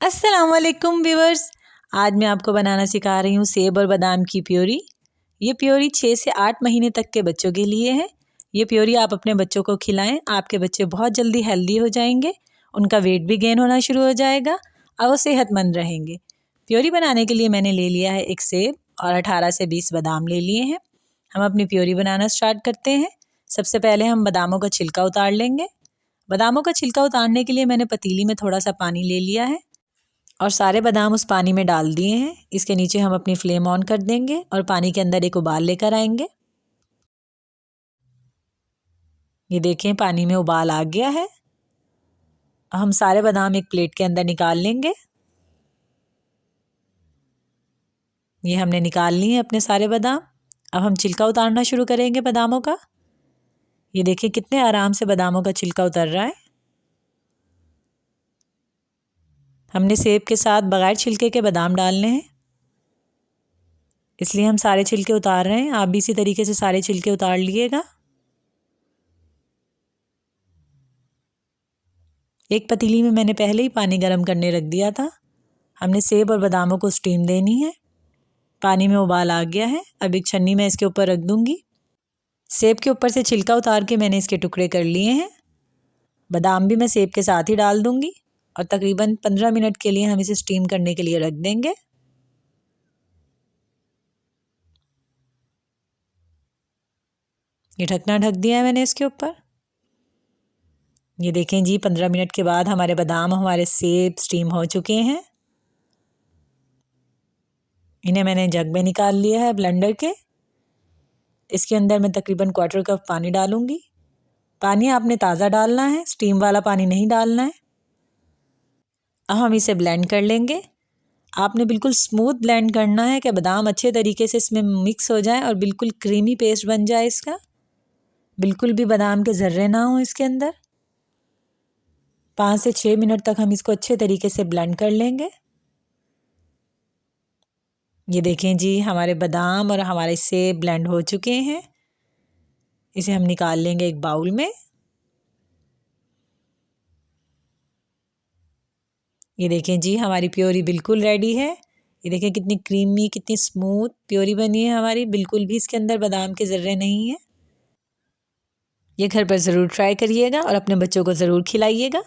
अस्सलाम वालेकुम व्यूअर्स। आज मैं आपको बनाना सिखा रही हूँ सेब और बादाम की प्योरी। ये प्योरी 6 से 8 महीने तक के बच्चों के लिए है। ये प्योरी आप अपने बच्चों को खिलाएं, आपके बच्चे बहुत जल्दी हेल्दी हो जाएंगे, उनका वेट भी गेन होना शुरू हो जाएगा और वो सेहतमंद रहेंगे। प्योरी बनाने के लिए मैंने ले लिया है एक सेब और 18 से 20 बादाम ले लिए हैं। हम अपनी प्योरी बनाना स्टार्ट करते हैं। सबसे पहले हम बादामों का छिलका उतार लेंगे। बादामों का छिलका उतारने के लिए मैंने पतीली में थोड़ा सा पानी ले लिया है और सारे बादाम उस पानी में डाल दिए हैं। इसके नीचे हम अपनी फ्लेम ऑन कर देंगे और पानी के अंदर एक उबाल लेकर आएंगे। ये देखें, पानी में उबाल आ गया है। हम सारे बादाम एक प्लेट के अंदर निकाल लेंगे। ये हमने निकाल लिए हैं अपने सारे बादाम। अब हम छिलका उतारना शुरू करेंगे बादामों का। ये देखें कितने आराम से बादामों का छिलका उतर रहा है। हमने सेब के साथ बगैर छिलके के बादाम डालने हैं, इसलिए हम सारे छिलके उतार रहे हैं। आप भी इसी तरीके से सारे छिलके उतार लीजिएगा। एक पतीली में मैंने पहले ही पानी गर्म करने रख दिया था। हमने सेब और बादामों को स्टीम देनी है। पानी में उबाल आ गया है। अब एक छन्नी में इसके ऊपर रख दूंगी। सेब के ऊपर से छिलका उतार के मैंने इसके टुकड़े कर लिए हैं। बादाम भी मैं सेब के साथ ही डाल दूंगी और तकरीबन 15 मिनट के लिए हम इसे स्टीम करने के लिए रख देंगे। ये ढकना ढक दिया है मैंने इसके ऊपर। ये देखें जी, 15 मिनट के बाद हमारे बादाम, हमारे सेब स्टीम हो चुके हैं। इन्हें मैंने जग में निकाल लिया है ब्लेंडर के। इसके अंदर मैं तकरीबन 1/4 कप पानी डालूंगी। पानी आपने ताज़ा डालना है, स्टीम वाला पानी नहीं डालना है। अब हम इसे ब्लेंड कर लेंगे। आपने बिल्कुल स्मूथ ब्लेंड करना है कि बादाम अच्छे तरीके से इसमें मिक्स हो जाए और बिल्कुल क्रीमी पेस्ट बन जाए इसका। बिल्कुल भी बादाम के ज़र्रे ना हो इसके अंदर। 5 से 6 मिनट तक हम इसको अच्छे तरीके से ब्लेंड कर लेंगे। ये देखें जी, हमारे बादाम और हमारे सेब ब्लेंड हो चुके हैं। इसे हम निकाल लेंगे एक बाउल में। ये देखें जी, हमारी प्योरी बिल्कुल रेडी है। ये देखें कितनी क्रीमी, कितनी स्मूथ प्योरी बनी है हमारी। बिल्कुल भी इसके अंदर बादाम के ज़र्रे नहीं है। ये घर पर ज़रूर ट्राई करिएगा और अपने बच्चों को ज़रूर खिलाइएगा।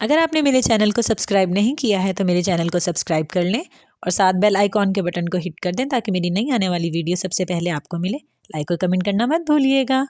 अगर आपने मेरे चैनल को सब्सक्राइब नहीं किया है तो मेरे चैनल को सब्सक्राइब कर लें और साथ बेल आइकॉन के बटन को हिट कर दें ताकि मेरी नई आने वाली वीडियो सबसे पहले आपको मिले। लाइक और कमेंट करना मत भूलिएगा।